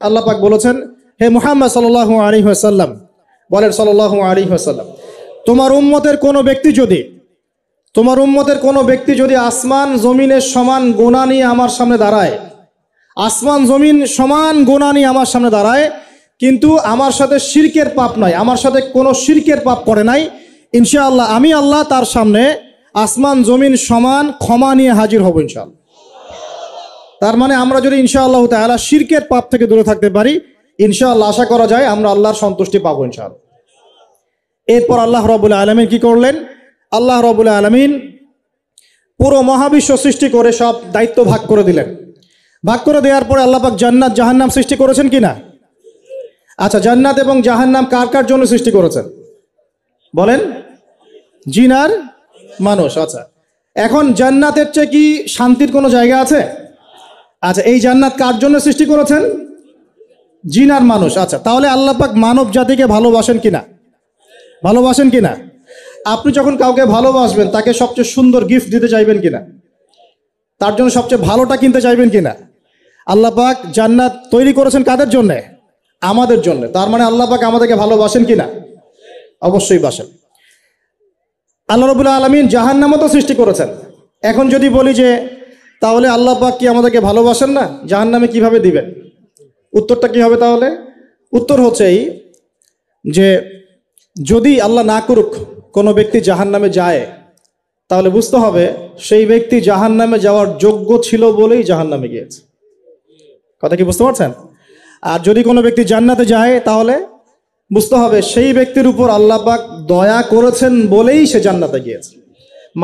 আল্লাহ পাক বলেছেন, হে মুহাম্মদ সাল্লাল্লাহু আলাইহি ওয়াসাল্লাম, বলেন সাল্লাল্লাহু আলাইহি ওয়াসাল্লাম, তোমার উম্মতের কোনো ব্যক্তি যদি আসমান জমিনের সমান গুনাহ নিয়ে আমার সামনে দাঁড়ায়, আসমান জমিন সমান গুনাহ নিয়ে আমার সামনে দাঁড়ায়, কিন্তু আমার সাথে শিরকের পাপ নাই, আমার সাথে কোনো শিরকের পাপ করে নাই, ইনশাআল্লাহ আমি আল্লাহ তার সামনে আসমান জমিন সমান ক্ষমা নিয়ে হাজির হব ইনশাআল্লাহ। তার মানে আমরা যদি ইনশাআল্লাহ তাআলা শিরকের পাপ থেকে দূরে থাকতে পারি, ইনশাআল্লাহ আশা করা যায় আমরা আল্লাহর সন্তুষ্টি পাবো ইনশাআল্লাহ। এরপর আল্লাহ রাব্বুল আলামিন কি করলেন? আল্লাহ রাব্বুল আলামিন পুরো মহাবিশ্ব সৃষ্টি করে সব দায়িত্ব ভাগ করে দিলেন। ভাগ করে দেওয়ার পরে আল্লাহ পাক জান্নাত জাহান্নাম সৃষ্টি করেছেন কিনা? আচ্ছা, জান্নাত এবং জাহান্নাম কার কার জন্য সৃষ্টি করেছেন বলেন? জিন আর মানুষ। আচ্ছা, এখন জান্নাতের চেয়ে কি শান্তির কোনো জায়গা আছে? আচ্ছা, এই জান্নাত কার জন্য সৃষ্টি করেছেন? জিন আর মানুষ। আচ্ছা, তাহলে আল্লাহ পাক মানব জাতিকে ভালোবাসেন কিনা? ভালোবাসেন কিনা? আপনি যখন কাউকে ভালোবাসবেন তাকে সবচেয়ে সুন্দর গিফট দিতে চাইবেন কিনা? তার জন্য সবচেয়ে ভালোটা কিনতে চাইবেন কিনা? আল্লাহ পাক জান্নাত তৈরি করেছেন কাদের জন্য? আমাদের জন্য। তার মানে আল্লাহ পাক আমাদেরকে ভালোবাসেন কিনা? অবশ্যই বাসেন। আল্লাহ রাব্বুল আলামিন জাহান্নামও তো সৃষ্টি করেছেন। এখন যদি বলি যে তাহলে আল্লাহ পাক কি আমাদেরকে ভালোবাসেন না, জাহান্নামে কিভাবে দিবেন? উত্তরটা কি হবে তাহলে? উত্তর হচ্ছে এই যে যদি আল্লাহ না করুক কোনো ব্যক্তি জাহান্নামে যায়, তাহলে বুঝতে হবে সেই ব্যক্তি জাহান্নামে যাওয়ার যোগ্য ছিল বলেই জাহান্নামে গিয়েছে। কথা কি বুঝতে পারছেন? আর যদি কোনো ব্যক্তি জান্নাতে যায়, তাহলে বুঝতে হবে সেই ব্যক্তির উপর আল্লাহ পাক দয়া করেছেন বলেই সে জান্নাতে গিয়েছে।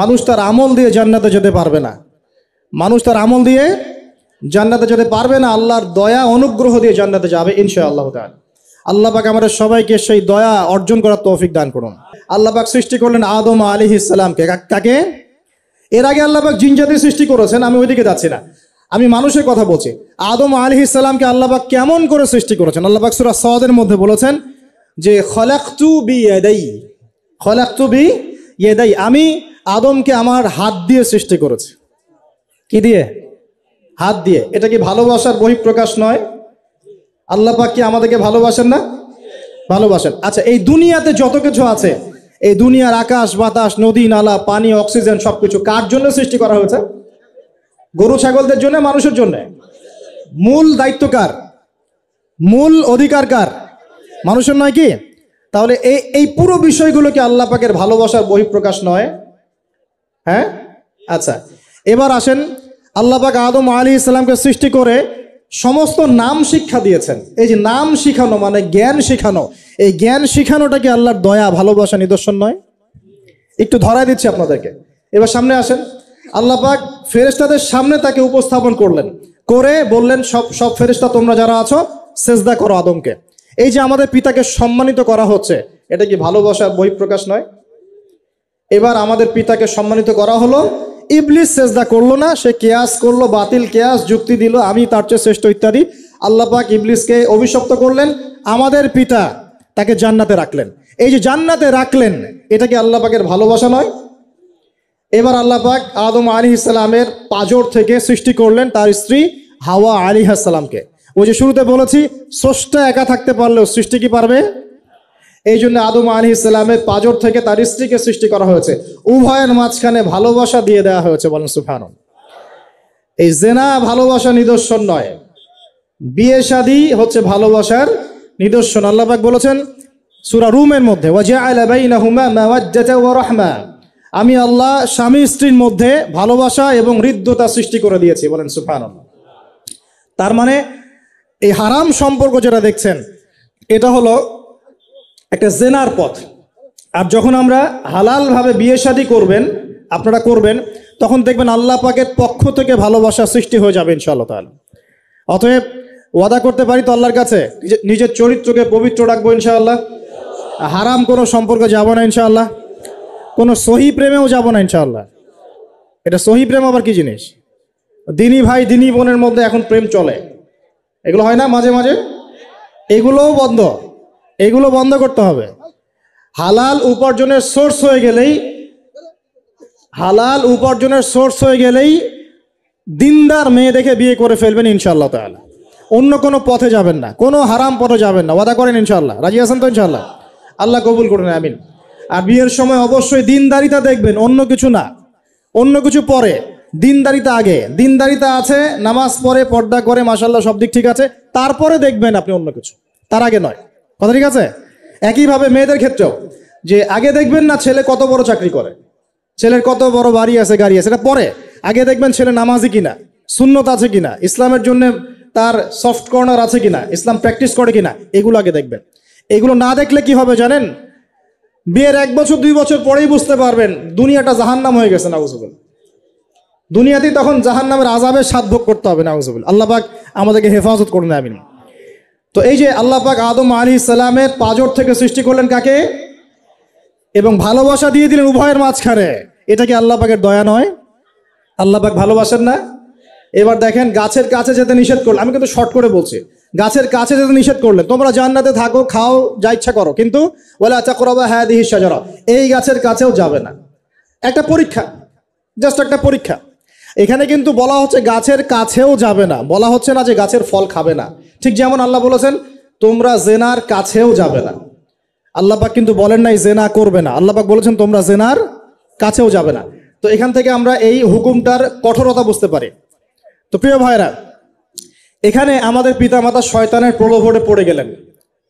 মানুষ তার আমল দিয়ে জান্নাতে যেতে পারবে না, মানুষ তার আমল দিয়ে জান্নাতে যেতে পারবে না, আল্লাহর দয়া অনুগ্রহ দিয়ে জান্নাতে যাবে ইনশাআল্লাহ তাআলা। আল্লাহ পাক আমাদের সবাইকে সেই দয়া অর্জন করার তৌফিক দান করুন। আল্লাহ পাক সৃষ্টি করলেন আদম আলাইহিস সালামকে। কাকে? এর আগে আল্লাহ পাক জিন জাতি সৃষ্টি করেছেন, আমি ওইদিকে যাচ্ছি না, আমি মানুষের কথা বলছি। আদম আলাইহিস সালামকে আল্লাহ পাক কেমন করে সৃষ্টি করেছেন? আল্লাহ পাক সূরা সাদের মধ্যে বলেছেন যে খলাকতু বিয়াদাই, আমি আদমকে আমার হাত দিয়ে সৃষ্টি করেছি। কি দিয়ে? হাত দিয়ে। এটা কি ভালোবাসার বহিঃপ্রকাশ নয়? আল্লাহ পাক কি আমাদেরকে ভালোবাসেন না? ভালোবাসেন। আচ্ছা, এই দুনিয়াতে যত কিছু আছে, এই দুনিয়ার আকাশ বাতাস নদী নালা পানি অক্সিজেন সবকিছু কার জন্য সৃষ্টি করা হয়েছে? গরু ছাগলদের জন্য, মানুষের জন্য? মূল দায়িত্ব কার? মূল অধিকার কার? মানুষের নয় কি? তাহলে এই পুরো বিষয়গুলো কি আল্লাহ পাকের ভালোবাসার বহিঃপ্রকাশ নয়? হ্যাঁ। আচ্ছা, এবার আসেন, আল্লাহ পাক আদম আলাইহিস সালামকে সৃষ্টি করে সমস্ত নাম শিক্ষা দিয়েছেন। এই যে নাম শিখানো মানে জ্ঞান শিখানো, এই জ্ঞান শিখানোটা কি আল্লাহর দয়া ভালোবাসা নিদর্শন নয়? একটু ধরায় দিচ্ছি আপনাদেরকে। এবার সামনে আসেন, আল্লাহ পাক ফেরেশতাদের সামনে তাকে উপস্থাপন করলেন, করে বললেন সব ফেরেশতা তোমরা যারা আছো সেজদা করো আদমকে। এই যে আমাদের পিতাকে সম্মানিত করা হচ্ছে, এটা কি ভালোবাসার বহিঃপ্রকাশ নয়? এবার আমাদের পিতাকে সম্মানিত করা হলো, ইবলিস সেজদা করলো না, সে কিয়াস করলো, বাতিল কিয়াস যুক্তি দিল আমি তার চেয়ে শ্রেষ্ঠ ইত্যাদি। আল্লাহ পাক ইবলিসকে অভিশপ্ত করলেন, আমাদের পিতা তাকে জান্নাতে রাখলেন। এই যে জান্নাতে রাখলেন, এটা কি আল্লাহ পাকের ভালোবাসা নয়? এবার আল্লাহ পাক আদম আলাইহিস সালামের পাঁজর থেকে সৃষ্টি করলেন তার স্ত্রী হাওয়া আলাইহিস সালামকে। ওই যে শুরুতে বলেছি, স্রষ্টা একা থাকতে পারলেও সৃষ্টি কি পারবে? এই জন্য আদম আলাইহিস সালামের পাঁজর থেকে তার স্ত্রীকে সৃষ্টি করা হয়েছে, উভয়ের মাঝখানে ভালোবাসা দিয়ে দেওয়া হয়েছে। বলেন সুবহানাল্লাহ। এই জেনা ভালোবাসা নিদর্শন নয়, বিয়ে শাদী হচ্ছে ভালোবাসার নিদর্শন। আল্লাহ পাক বলেছেন সূরা রুমের মধ্যে, ওয়াজআলা বাইনাহুমা মাওয়াজ্জাতা ওয়া রাহমা, আমি আল্লাহ স্বামী স্ত্রীর মধ্যে ভালোবাসা এবং হৃদ্যতা সৃষ্টি করে দিয়েছি। বলেন সুবহানাল্লাহ। তার মানে এই হারাম সম্পর্ক যেটা দেখছেন, এটা হলো একটা জেনার পথ। আর যখন আমরা হালালভাবে বিয়ে শাদী করবেন, আপনারা করবেন, তখন দেখবেন আল্লাহ পাকের পক্ষ থেকে ভালোবাসা সৃষ্টি হয়ে যাবে ইনশাআল্লাহ তাআলা। অতএব ওয়াদা করতে পারি তো আল্লাহর কাছে, নিজের চরিত্রকে পবিত্র রাখবো ইনশাআল্লাহ, হারাম কোনো সম্পর্কে যাব না ইনশাআল্লাহ, কোনো সহি প্রেমেও যাব না ইনশাআল্লাহ। এটা সহি প্রেম আবার কি জিনিস? দিনী ভাই দিনী বোনের মধ্যে এখন প্রেম চলে, এগুলো হয় না মাঝে মাঝে? এগুলো বন্ধ করতে হবে। হালাল উপার্জনের সোর্স হয়ে গেলেই দিনদার মেয়ে দেখে বিয়ে করে ফেলবেন ইনশাআল্লাহ তাআলা। অন্য কোনো পথে যাবেন না, কোনো হারাম পথে যাবেন না। ওয়াদা করেন ইনশাআল্লাহ? রাজি আছেন তো ইনশাআল্লাহ? আল্লাহ কবুল করুন, আমিন। আর বিয়ের সময় অবশ্যই দিনদারিতা দেখবেন, অন্য কিছু না। অন্য কিছু পরে, দিনদারিতা আগে। দিনদারিতা আছে, নামাজ পড়ে, পর্দা করে, মাশাআল্লাহ সব দিক ঠিক আছে, তারপরে দেখবেন আপনি অন্য কিছু, তার আগে নয়। কথা ঠিক আছে? একইভাবে মেয়েদের ক্ষেত্রেও, যে আগে দেখবেন না ছেলে কত বড় চাকরি করে, ছেলের কত বড় বাড়ি আছে, গাড়ি আছে, এটা পরে। আগে দেখবেন ছেলে নামাজি কিনা, সুন্নত আছে কিনা, ইসলামের জন্য তার সফট কর্নার আছে কিনা, ইসলাম প্র্যাকটিস করে কিনা, এগুলো আগে দেখবেন। এগুলো না দেখলে কি হবে জানেন? বিয়ের 1 বছর 2 বছর পরেই বুঝতে পারবেন দুনিয়াটা জাহান্নাম হয়ে গেছে, নাউজুবিল্লাহ। দুনিয়াতেই তখন জাহান্নামের আযাবের স্বাদ ভোগ করতে হবে, নাউজুবিল্লাহ। আল্লাহ পাক আমাদেরকে হেফাজত করুন, আমিন। তো এই যে আল্লাহ পাক আদম আলাইহিস সালামের পাঁজর থেকে সৃষ্টি করলেন কাকে, এবং ভালোবাসা দিয়ে দিলেন উভয়ের মাঝখানে, এটা কি আল্লাহ পাকের দয়া নয়? আল্লাহ পাক ভালোবাসেন না? এবার দেখেন, গাছের কাছে যেতে নিষেধ করলেন। আমি কিন্তু শর্ট করে বলছি, গাছের কাছে যেতে নিষেধ করলেন, তোমরা জান্নাতে থাকো, খাও, যা ইচ্ছা করো, কিন্তু ওয়ালা তাকরাবা হাদিহি শাজারা, এই গাছের কাছেও যাবে না। একটা পরীক্ষা, জাস্ট একটা পরীক্ষা। এখানে কিন্তু বলা হচ্ছে গাছের কাছেও যাবে না, বলা হচ্ছে না যে গাছের ফল খাবে না। ঠিক যেমন আল্লাহ বলেছেন তোমরা জেনার কাছেও যাবে না। আল্লাহ পাক কিন্তু বলেন নাই জেনা করবে না, আল্লাহ পাক বলেছেন তোমরা জেনার কাছেও যাবে না। তো এখান থেকে আমরা এই হুকুমটার কঠোরতা বুঝতে পারি। তো প্রিয় ভাইরা, এখানে আমাদের পিতামাতা শয়তানের প্রলোভনে পড়ে গেলেন।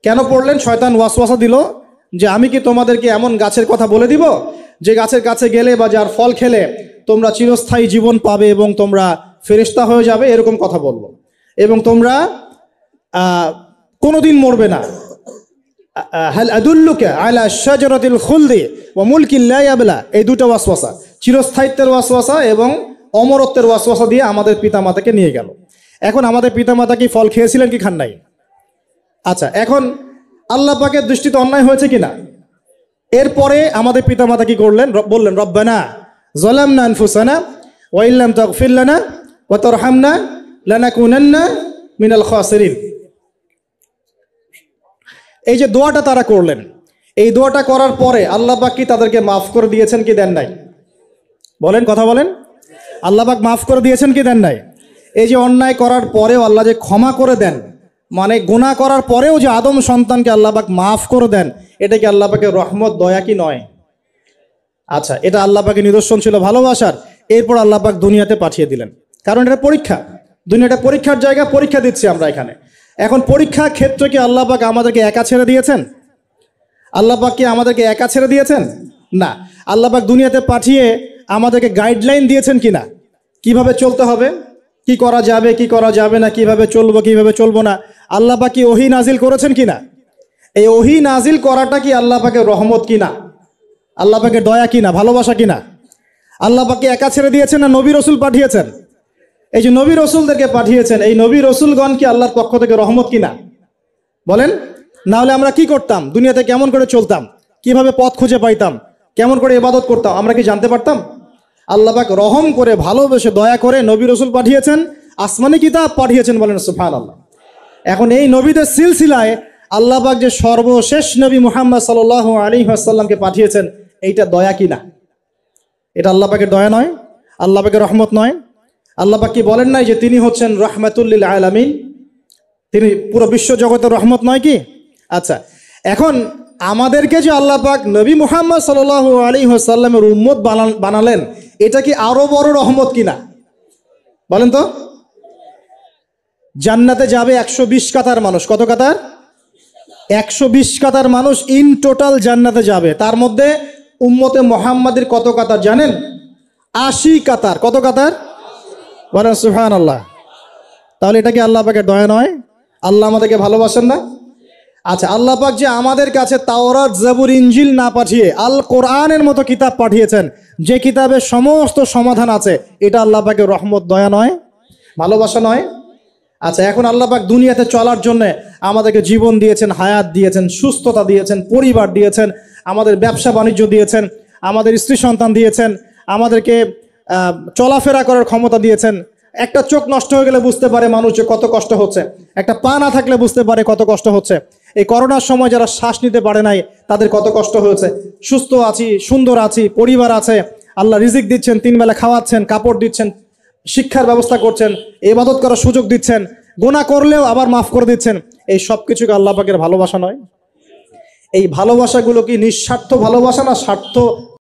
কেন পড়লেন? শয়তান ওয়াসওয়াসা দিল যে আমি কি তোমাদেরকে এমন গাছের কথা বলে দিব যে গাছের কাছে গেলে বা যার ফল খেলে তোমরা চিরস্থায়ী জীবন পাবে এবং তোমরা ফেরেশতা হয়ে যাবে, এরকম কথা বলল। এবং তোমরা কোনোদিন মরবে না। হাল আদুল্লুকা আলা শাজারাতিল খুলদি ওয়া মুলকিন লা ইয়াবলা, এই দুটো ওয়াসওয়াসা, চিরস্থায়িত্বের ওয়াসওয়াসা এবং অমরত্বের ওয়াসওয়াসা দিয়ে আমাদের পিতামাতাকে নিয়ে গেল। এখন আমাদের পিতামাতা কি ফল খেয়েছিলেন কি খান নাই? আচ্ছা, এখন আল্লাহ পাকের দৃষ্টিতে অন্যায় হয়েছে কিনা? এরপরে আমাদের পিতামাতা কি করলেন? বললেন রব্বানা যালামনা আনফুসানা ওয়া ইল্লাম তাগফির লানা ওয়া তারহামনা লানাকুনান্না মিনাল খাসিরিন। এই যে দোয়াটা তারা করলেন, এই দোয়াটা করার পরে আল্লাহ পাক কি তাদেরকে মাফ করে দিয়েছেন কি দেন নাই? বলেন, কথা বলেন। আল্লাহ পাক মাফ করে দিয়েছেন কি দেন নাই? এই যে অন্যায় করার পরেও আল্লাহ যে ক্ষমা করে দেন, মানে গুনাহ করার পরেও যে আদম সন্তানকে আল্লাহ পাক মাফ করে দেন, এটা কি আল্লাহ পাকের রহমত, দয়া কি নয়? আচ্ছা, এটা আল্লাহ পাকের নিদর্শন ছিল ভালোবাসার। এরপর আল্লাহ পাক দুনিয়াতে পাঠিয়ে দিলেন, কারণ এটা পরীক্ষা। দুনিয়াটা পরীক্ষার জায়গা, পরীক্ষা দিচ্ছি আমরা এখানে। এখন পরীক্ষা ক্ষেত্রে কি আল্লাহ পাক আমাদেরকে একা ছেড়ে দিয়েছেন? আল্লাহ পাক কি আমাদেরকে একা ছেড়ে দিয়েছেন? না। আল্লাহ পাক দুনিয়াতে পাঠিয়ে আমাদেরকে গাইডলাইন দিয়েছেন কিনা, কিভাবে চলতে হবে, কি করা যাবে, কি করা যাবে না, কিভাবে চলবো, কিভাবে চলবো না। আল্লাহ পাক কি ওহী নাজিল করেছেন কিনা? এই ওহী নাজিল করাটা কি আল্লাহ পাকের রহমত কিনা, আল্লাহ পাকের দয়া কিনা, ভালোবাসা কিনা? আল্লাহ পাক কি একা ছেড়ে দিয়েছেন না নবী রসুল পাঠিয়েছেন? এই যে নবী রসুলদেরকে পাঠিয়েছেন, এই নবী রসুলগণ কি আল্লাহর পক্ষ থেকে রহমত কিনা? বলেন। না হলে আমরা কি করতাম? দুনিয়াতে কেমন করে চলতাম, কিভাবে পথ খুঁজে পাইতাম, কেমন করে ইবাদত করতাম, আমরা কি জানতে পারতাম? আল্লাহ পাক রহম করে, ভালোবেসে, দয়া করে নবী রসুল পাঠিয়েছেন, আসমানি কিতাব পাঠিয়েছেন। বলেন সুবহানাল্লাহ। এখন এই নবীদের সিলসিলায় আল্লাহ পাক যে সর্বশেষ নবী মুহাম্মদ সাল্লাল্লাহু আলাইহি ওয়াসাল্লামকে পাঠিয়েছেন, এইটা দয়া কিনা? এটা আল্লাহ পাকের দয়া নয়? আল্লাহ পাকের রহমত নয়? আল্লাহ পাক কি বলেন নাই যে তিনি হচ্ছেন রাহমাতুল লিল আলামিন, তিনি পুরো বিশ্ব জগতের রহমত নয় কি? আচ্ছা, এখন আমাদেরকে যে আল্লাহ পাক নবী মুহাম্মদ সাল্লাল্লাহু আলাইহি ওয়াসাল্লামের উম্মত বানালেন, এটা কি আরো বড় রহমত কিনা? বলেন তো। জান্নাতে যাবে 120 কাতার মানুষ। কত কাতার? 120 কাতার মানুষ ইন টোটাল জান্নাতে যাবে। তার মধ্যে উম্মতে মুহাম্মাদের কত কাতার জানেন? 80 কাতার। কত কাতার? বলেন সুবহানাল্লাহ। তাহলে এটা কি আল্লাহ পাকের দয়া নয়? আল্লাহ আমাদেরকে ভালোবাসেন না? আচ্ছা, আল্লাহ পাক যে আমাদের কাছে তাওরাত, জাবুর, ইনজিল না পাঠিয়ে আল কোরআনের মতো কিতাব পাঠিয়েছেন, যে কিতাবে সমস্ত সমাধান আছে, এটা আল্লাহ পাকের রহমত, দয়া নয়, ভালোবাসা নয়? আচ্ছা, এখন আল্লাহ পাক দুনিয়াতে চলার জন্য আমাদেরকে জীবন দিয়েছেন, হায়াত দিয়েছেন, সুস্থতা দিয়েছেন, পরিবার দিয়েছেন, আমাদের ব্যবসা বাণিজ্য দিয়েছেন, আমাদের স্ত্রী সন্তান দিয়েছেন, আমাদেরকে চলাফেরা করার ক্ষমতা দিয়েছেন। একটা চোখ নষ্ট হয়ে গেলে বুঝতে পারে মানুষ যে কত কষ্ট হচ্ছে, একটা পা না থাকলে বুঝতে পারে কত কষ্ট হচ্ছে। এই করোনার সময় যারা শ্বাস নিতে পারে নাই, তাদের কত কষ্ট হয়েছে। সুস্থ আছি, সুন্দর আছি, পরিবার আছে, আল্লাহ রিজিক দিচ্ছেন, 3 বেলা খাওয়াচ্ছেন, কাপড় দিচ্ছেন, শিক্ষার ব্যবস্থা করছেন, ইবাদত করার সুযোগ দিচ্ছেন, গুনাহ করলেও আবার মাফ করে দিচ্ছেন। এই সব কিছু কি আল্লাহ পাকের ভালোবাসা নয়? এই ভালোবাসাগুলো কি নিঃস্বার্থ ভালোবাসা না স্বার্থ